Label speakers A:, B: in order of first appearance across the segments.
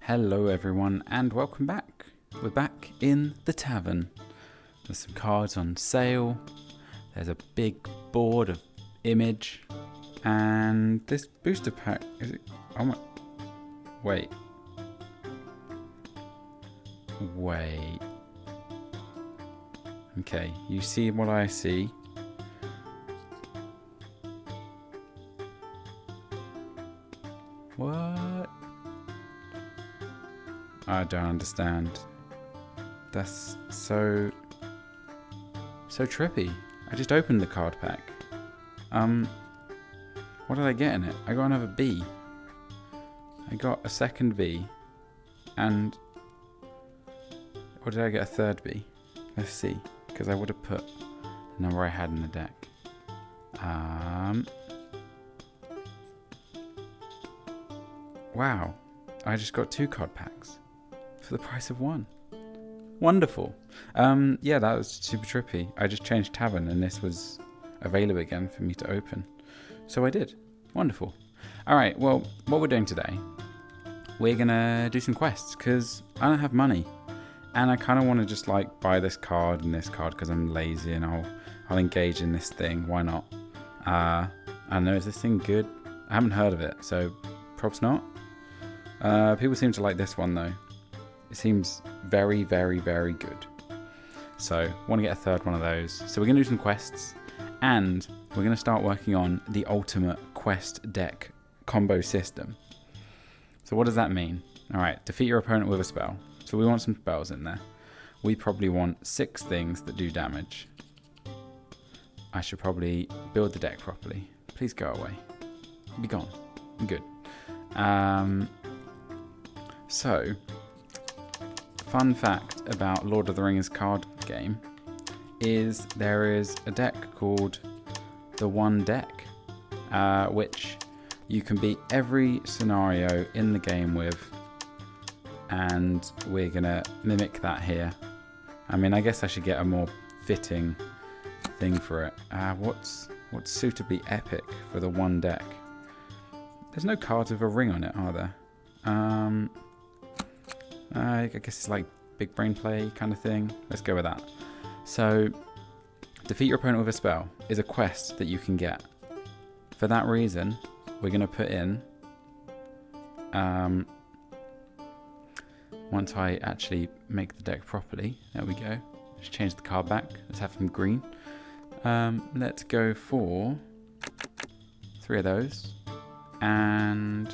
A: Hello everyone and welcome back. We're back in the tavern. There's some cards on sale. There's a big board of image. And this booster pack, is it? Oh my, wait. Okay, you see what I see. What? I don't understand. That's so trippy. I just opened the card pack. What did I get in it? I got another B. I got a second B. And or did I get a third B? Let's see. Because I would have put the number I had in the deck. Wow. I just got 2 card packs for the price of 1. Wonderful. Yeah, that was super trippy. I just changed tavern and this was available again for me to open. So I did. Wonderful. Alright, well, what we're doing today, we're going to do some quests because I don't have money. And I kind of want to just like buy this card and this card because I'm lazy and I'll engage in this thing. Why not? I don't know, is this thing good? I haven't heard of it, so props not. People seem to like this one though. It seems very, very, very good. So, want to get a third one of those. So we're going to do some quests. And we're going to start working on the ultimate quest deck combo system. So what does that mean? Alright, defeat your opponent with a spell. So we want some spells in there. We probably want 6 things that do damage. I should probably build the deck properly. Please go away. Be gone. Good. So, fun fact about Lord of the Rings card game is there is a deck called the One Deck, which you can beat every scenario in the game with, and we're gonna mimic that here. I mean, I guess I should get a more fitting thing for it. What's suitably epic for the One Deck? There's no cards with a ring on it, are there? I guess it's like big brain play kind of thing. Let's go with that. So, defeat your opponent with a spell is a quest that you can get. For that reason, we're going to put in, once I actually make the deck properly, there we go. Let's change the card back. Let's have some green. Let's go for 3 of those. And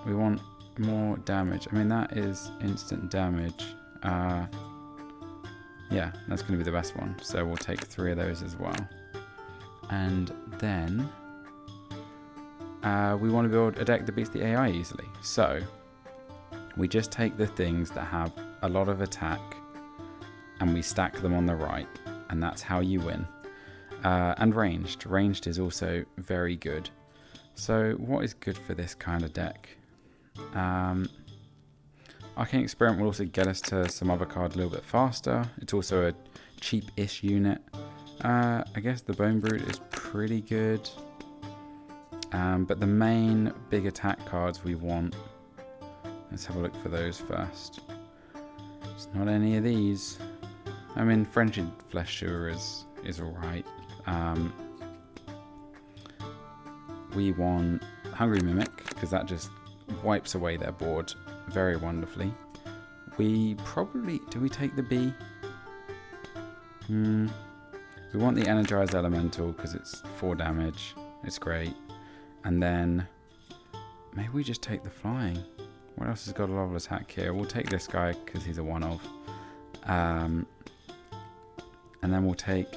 A: we want more damage. I mean, that is instant damage. Yeah, that's going to be the best one. So we'll take 3 of those as well. And then we want to build a deck that beats the AI easily. So we just take the things that have a lot of attack and we stack them on the right. And that's how you win. And ranged. Ranged is also very good. So what is good for this kind of deck? Arcane Experiment will also get us to some other card a little bit faster. It's also a cheap-ish unit. I guess the Bone Brute is pretty good. But the main big attack cards we want, let's have a look for those first. It's not any of these. I mean, Frenzied Flesh Chewer is alright. We want Hungry Mimic, because that just wipes away their board very wonderfully. We probably... do we take the B? We want the Energized Elemental because it's 4 damage. It's great. And then maybe we just take the Flying. What else has got a lot of attack here? We'll take this guy because he's a one-of. And then we'll take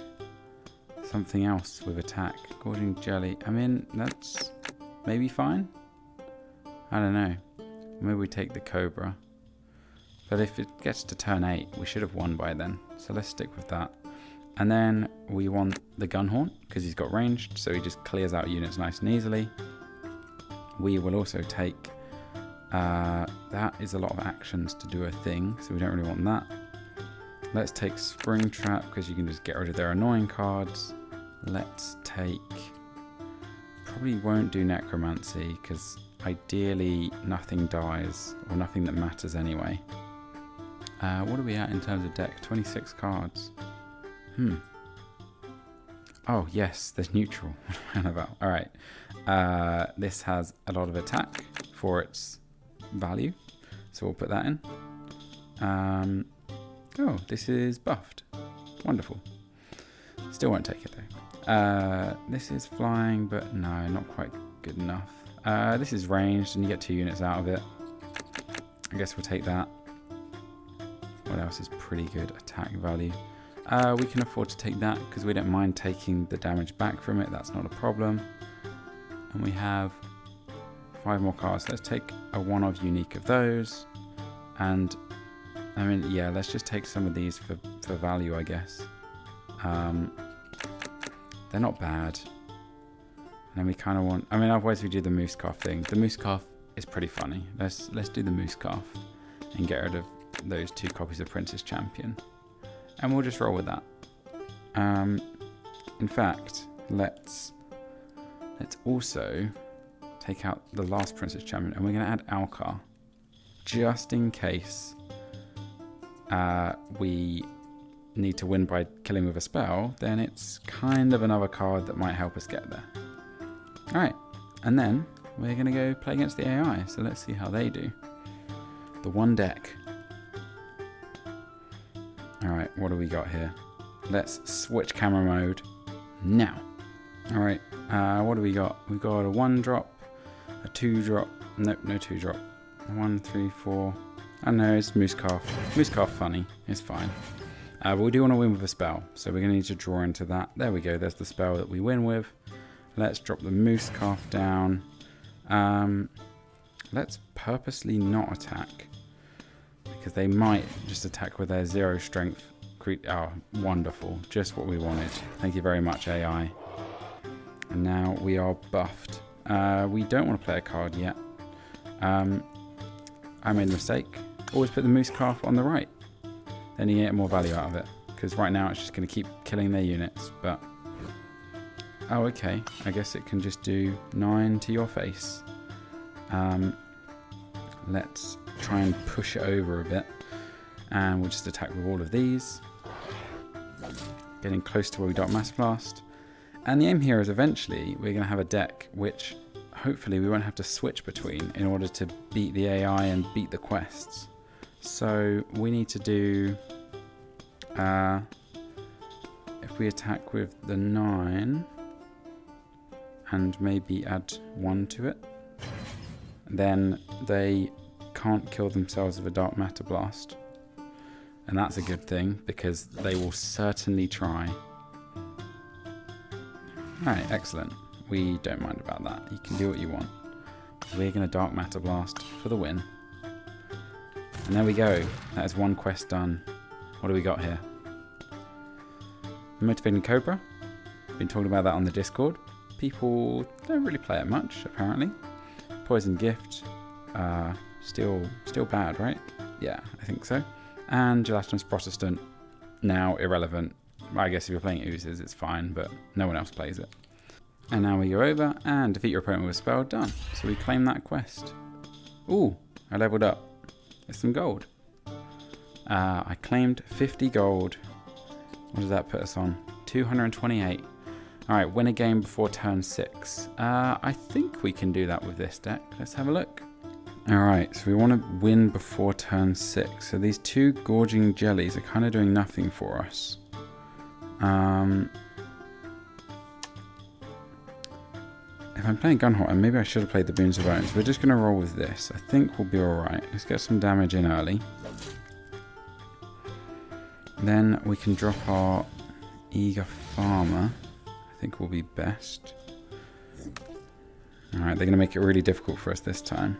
A: something else with attack. Gorging Jelly. I mean, that's maybe fine. I don't know. Maybe we take the Cobra. But if it gets to turn 8, we should have won by then. So let's stick with that. And then we want the Gunhorn, because he's got ranged, so he just clears out units nice and easily. We will also take... that is a lot of actions to do a thing, so we don't really want that. Let's take Springtrap, because you can just get rid of their annoying cards. Let's take... probably won't do Necromancy, because ideally nothing dies, or nothing that matters anyway. What are we at in terms of deck? 26 cards. Oh, yes, there's neutral. What am I about? Alright. This has a lot of attack for its value, so we'll put that in. Oh, this is buffed. Wonderful. Still won't take it though. This is flying, but no, not quite good enough. This is ranged, and you get 2 units out of it. I guess we'll take that. What else is pretty good attack value? We can afford to take that because we don't mind taking the damage back from it. That's not a problem. And we have 5 more cards. Let's take a 1 of unique of those. And I mean, yeah, let's just take some of these for value, I guess. They're not bad. And then we kind of want, I mean, otherwise we do the moose calf thing. The moose calf is pretty funny. Let's do the moose calf and get rid of those 2 copies of Princess Champion. And we'll just roll with that. In fact, let's also take out the last Princess Champion, and we're going to add Alcar, just in case we need to win by killing with a spell. Then it's kind of another card that might help us get there. All right, and then we're going to go play against the AI. So let's see how they do. The one deck. Alright, what do we got here? Let's switch camera mode now. Alright, what do we got? We've got a 1-drop, a 2-drop. Nope, no 2-drop. 1, 3, 4. I know, it's moose calf. Moose calf funny. It's fine. But we do want to win with a spell, so we're going to need to draw into that. There we go. There's the spell that we win with. Let's drop the moose calf down. Let's purposely not attack, because they might just attack with their 0 strength. Oh, wonderful. Just what we wanted. Thank you very much, AI. And now we are buffed. We don't want to play a card yet. I made a mistake. Always put the moose calf on the right. Then you get more value out of it. Because right now it's just going to keep killing their units. But oh, okay. I guess it can just do 9 to your face. Let's try and push it over a bit, and we'll just attack with all of these, getting close to where we Dark Mass Blast. And the aim here is eventually we're going to have a deck which hopefully we won't have to switch between in order to beat the AI and beat the quests. So we need to do, if we attack with the 9 and maybe add 1 to it, then they can't kill themselves with a Dark Matter Blast. And that's a good thing, because they will certainly try. Alright, excellent. We don't mind about that. You can do what you want. We're going to Dark Matter Blast for the win. And there we go. That is 1 quest done. What do we got here? Motivating Cobra. Been talking about that on the Discord. People don't really play it much, apparently. Poison Gift. Still bad, right? Yeah, I think so. And Gelatinous Protestant, now irrelevant. I guess if you're playing Oozes, it's fine, but no one else plays it. And now we go over and defeat your opponent with a spell. Done. So we claim that quest. Ooh, I leveled up. There's some gold. I claimed 50 gold. What does that put us on? 228. Alright, win a game before turn 6. I think we can do that with this deck. Let's have a look. Alright, so we want to win before turn 6. So these 2 Gorging Jellies are kind of doing nothing for us. If I'm playing Gunhot, maybe I should have played the Boons of Bones. We're just going to roll with this. I think we'll be alright. Let's get some damage in early. Then we can drop our Eager Farmer. I think will be best. Alright, they're going to make it really difficult for us this time.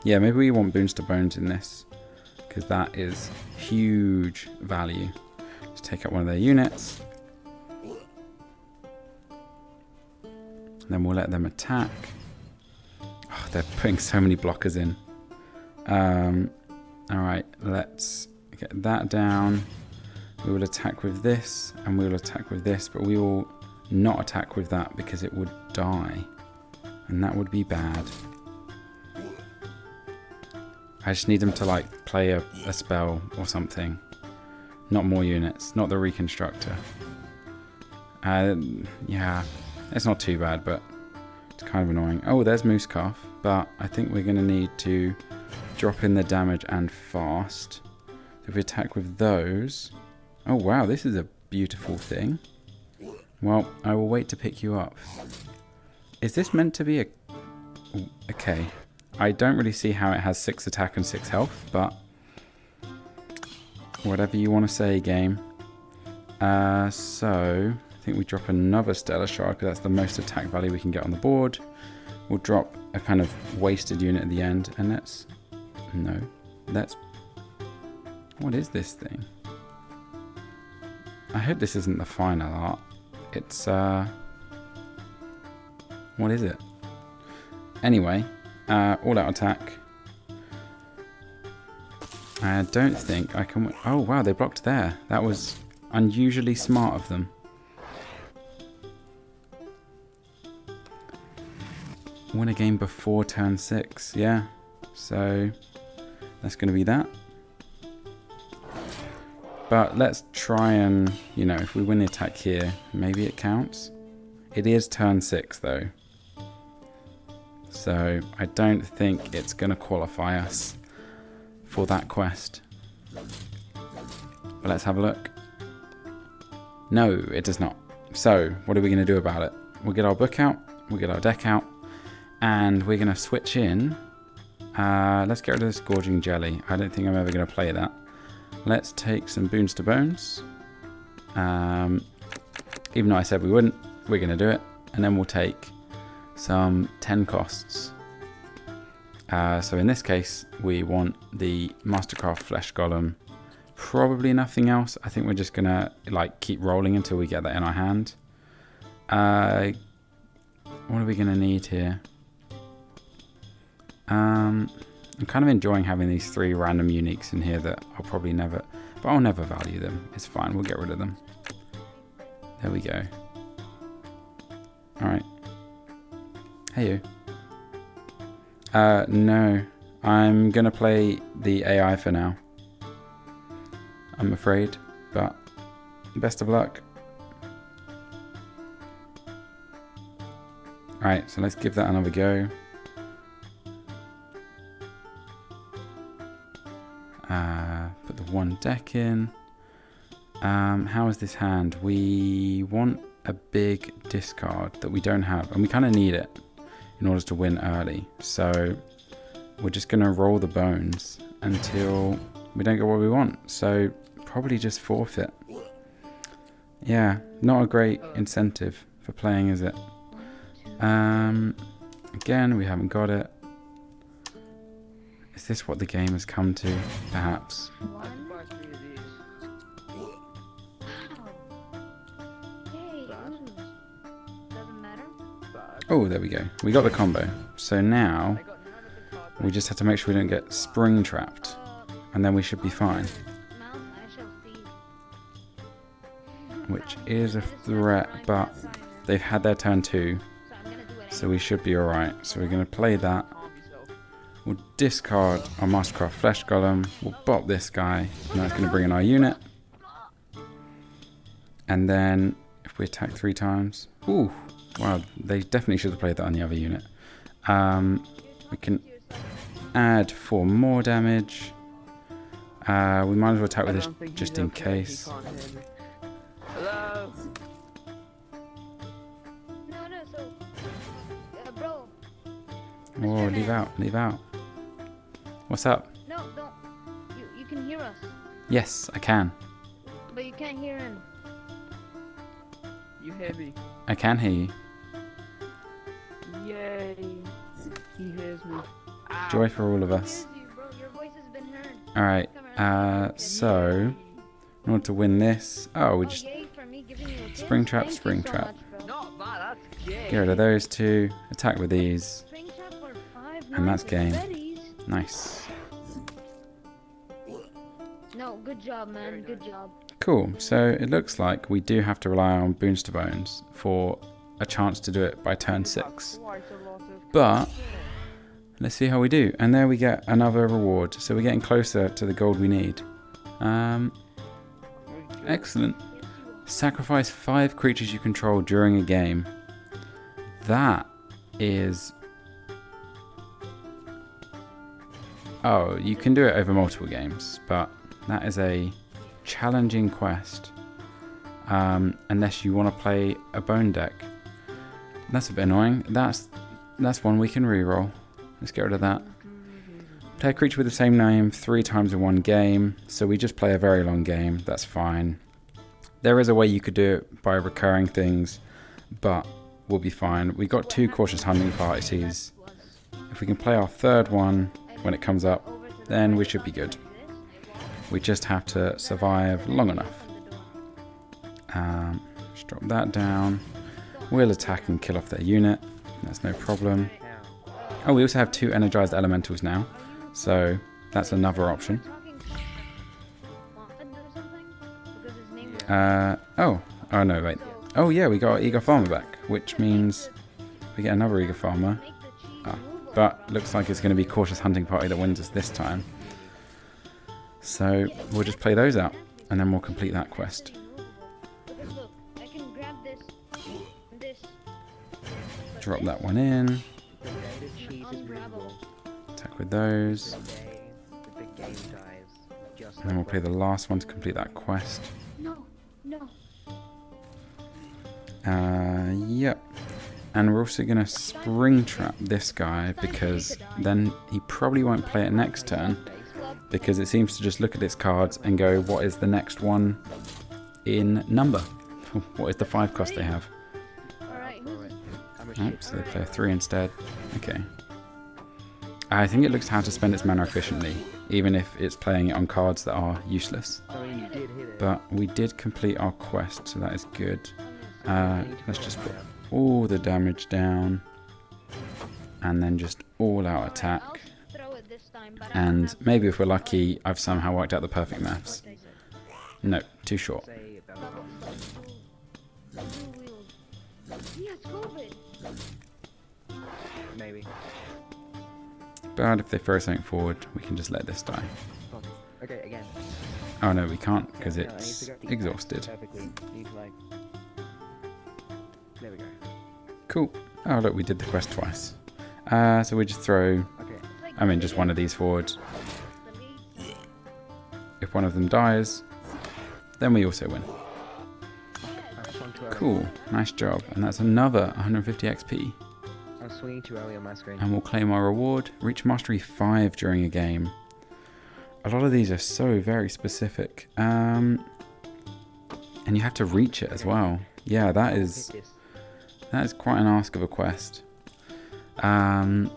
A: Yeah, maybe we want Boons to Bones in this, because that is huge value. Let's take out one of their units. And then we'll let them attack. Oh, they're putting so many blockers in. Alright, let's get that down. We will attack with this, and we will attack with this, but we will not attack with that because it would die. And that would be bad. I just need them to like play a spell or something. Not more units, not the Reconstructor. Yeah, it's not too bad, but it's kind of annoying. Oh, there's Moose Calf, but I think we're going to need to drop in the damage and fast. If we attack with those... Oh wow, this is a beautiful thing. Well, I will wait to pick you up. Is this meant to be a... Okay. I don't really see how it has 6 attack and 6 health, but... Whatever you want to say, game. So... I think we drop another Stellar Shard, because that's the most attack value we can get on the board. We'll drop a kind of wasted unit at the end, and let's... No. Let's... What is this thing? I hope this isn't the final art. It's, what is it? Anyway, all-out attack. I don't think I can... Oh, wow, they blocked there. That was unusually smart of them. Win a game before turn 6, yeah. So, that's going to be that. But let's try and, you know, if we win the attack here, maybe it counts. It is turn 6, though. So, I don't think it's going to qualify us for that quest. But let's have a look. No, it does not. So, what are we going to do about it? We'll get our book out, we'll get our deck out, and we're going to switch in. Let's get rid of this Gorging Jelly. I don't think I'm ever going to play that. Let's take some Boons to Bones. Even though I said we wouldn't, we're going to do it. And then we'll take some 10 costs. So in this case, we want the Mastercraft Flesh Golem. Probably nothing else. I think we're just going to like keep rolling until we get that in our hand. What are we going to need here? I'm kind of enjoying having these 3 random uniques in here that I'll probably never... But I'll never value them. It's fine. We'll get rid of them. There we go. Alright. Hey you. No. I'm going to play the AI for now. I'm afraid. But best of luck. Alright, so let's give that another go. Put the 1 deck in. How is this hand? We want a big discard that we don't have, and we kind of need it in order to win early. So we're just going to roll the bones until we don't get what we want. So probably just forfeit. Yeah, not a great incentive for playing, is it? Again, we haven't got it. Is this what the game has come to? Perhaps. Oh, there we go. We got the combo. So now, we just have to make sure we don't get spring trapped. And then we should be fine. Which is a threat, but they've had their turn 2. So we should be alright. So we're going to play that. We'll discard our Mastercraft Flesh Golem. We'll bop this guy. And that's going to bring in our unit. And then, if we attack 3 times... Ooh! Wow, they definitely should have played that on the other unit. We can add 4 more damage. We might as well attack with this just in case.
B: Hello?
C: No, so... bro.
A: Oh, leave out, leave out. What's up?
C: No, don't. You can hear us,
A: Yes, I can.
C: but you can't hear him.
B: You hear me?
A: I can hear you.
B: Yay. He hears me. Ow.
A: Joy for all of us.
C: He hears you, bro. Your voice has been heard.
A: Alright,
C: Come around.
A: so... In order to win this... Oh, we just...
C: yay for me giving you a gift.
A: Spring trap,
C: Thank you
A: spring
C: so
A: trap.
C: much, bro.
B: Not that, that's gay.
A: Get rid of those 2. Attack with these.
C: Spring trap for 5
A: And that's
C: nice
A: game.
C: betties.
A: Nice.
C: No, good job, man. Good job.
A: Cool, so it looks like we do have to rely on Boons to Bones for a chance to do it by turn 6. But Let's see how we do. And there we get another reward. So we're getting closer to the gold we need. Excellent. Sacrifice 5 creatures you control during a game. That is... Oh, you can do it over multiple games, but that is a challenging quest. Unless you want to play a bone deck. That's a bit annoying. That's one we can reroll. Let's get rid of that. Play a creature with the same name 3 times in one game. So we just play a very long game. That's fine. There is a way you could do it by recurring things, but we'll be fine. We got 2 cautious hunting parties. If we can play our 3rd one when it comes up, then we should be good. We just have to survive long enough. Just drop that down. We'll attack and kill off their unit. That's no problem. Oh, we also have 2 energized elementals now, so that's another option. Oh no, wait. Oh yeah, we got our Eager Farmer back, which means we get another Eager Farmer. But looks like it's going to be Cautious Hunting Party that wins us this time. So we'll just play those out, and then we'll complete that quest. Drop that one in. Attack with those. And then we'll play the last one to complete that quest.
C: No.
A: Yep. And we're also going to spring trap this guy because then he probably won't play it next turn because it seems to just look at its cards and go, what is the next one in number? What is the 5 cost they have? Oh, so they play a 3 instead. Okay. I think it looks how to spend its mana efficiently, even if it's playing it on cards that are useless. But we did complete our quest, so that is good. Let's just put all the damage down and then just all out attack. And maybe if we're lucky, I've somehow worked out the perfect maths. No, too short.
B: Maybe.
A: But if they throw something forward, we can just let this die.
B: Okay, again.
A: Oh no, we can't because it's exhausted.
B: There we go.
A: Cool. Oh look, we did the quest twice. So we just throw, just one of these forward. If one of them dies, then we also win. Cool, nice job. And that's another 150 XP.
B: I was swinging too early on my screen.
A: And we'll claim our reward. Reach Mastery 5 during a game. A lot of these are so very specific. And you have to reach it as well. Yeah, that is quite an ask of a quest. Well,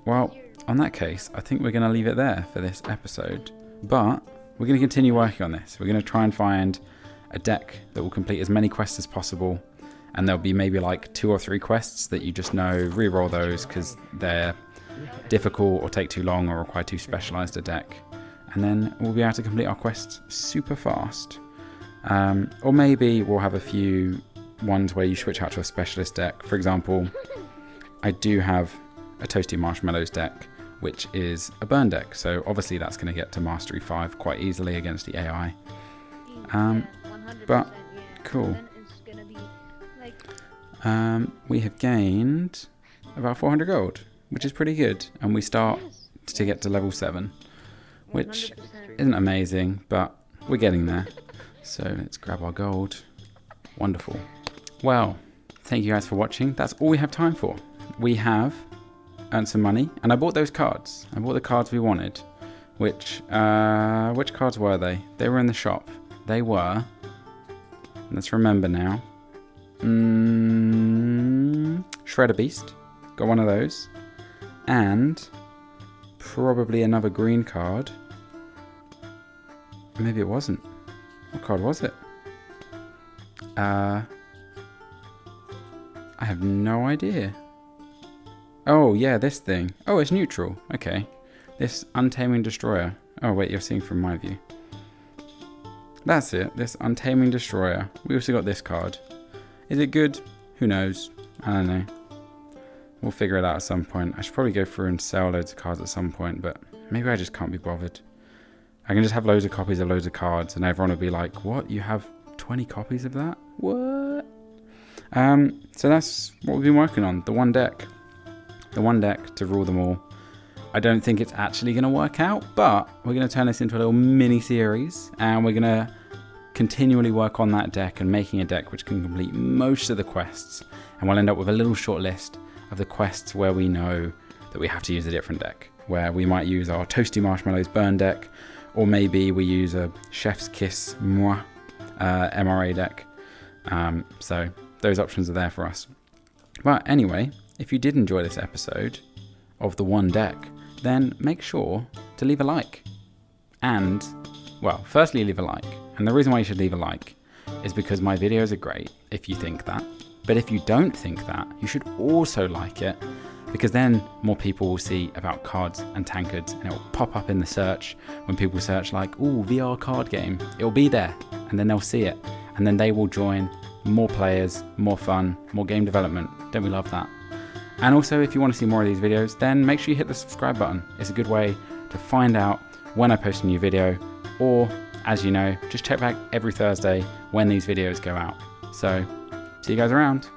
A: on that case, I think we're going to leave it there for this episode. But we're going to continue working on this. We're going to try and find a deck that will complete as many quests as possible. And there'll be maybe like 2 or 3 quests that you just know, re-roll those because they're difficult or take too long or require too specialized a deck. And then we'll be able to complete our quests super fast. Or maybe we'll have a few ones where you switch out to a specialist deck. For example, I do have a Toasty Marshmallows deck, which is a burn deck. So obviously that's going to get to Mastery 5 quite easily against the AI. But cool. We have gained about 400 gold, which is pretty good. And we start to get to level 7, which isn't amazing, but we're getting there. So let's grab our gold. Wonderful. Well, thank you guys for watching. That's all we have time for. We have earned some money, and I bought those cards. I bought the cards we wanted. Which cards were they? They were in the shop. They were, let's remember now, Shredder Beast. Got one of those. And probably another green card. Maybe it wasn't. What card was it? I have no idea. Oh, yeah, this thing. Oh, it's neutral. Okay. This Untaming Destroyer. Oh, wait, you're seeing from my view. That's it. This Untaming Destroyer. We also got this card. Is it good? Who knows? I don't know. We'll figure it out at some point. I should probably go through and sell loads of cards at some point, but maybe I just can't be bothered. I can just have loads of copies of loads of cards, and everyone will be like, what? You have 20 copies of that? What? So that's what we've been working on. The one deck. The one deck to rule them all. I don't think it's actually going to work out, but we're going to turn this into a little mini series, and we're going to continually work on that deck and making a deck which can complete most of the quests, and we'll end up with a little short list of the quests where we know that we have to use a different deck, where we might use our Toasty Marshmallows Burn deck, or maybe we use a Chef's Kiss Moi MRA deck. So those options are there for us. But anyway, if you did enjoy this episode of the one deck, then make sure to leave a like. And, well, firstly leave a like. And the reason why you should leave a like is because my videos are great, if you think that. But if you don't think that, you should also like it, because then more people will see about Cards and Tankards, and it will pop up in the search when people search like, ooh, VR card game. It will be there, and then they'll see it. And then they will join more players, more fun, more game development. Don't we love that? And also, if you want to see more of these videos, then make sure you hit the subscribe button. It's a good way to find out when I post a new video, or, as you know, just check back every Thursday when these videos go out. So, see you guys around.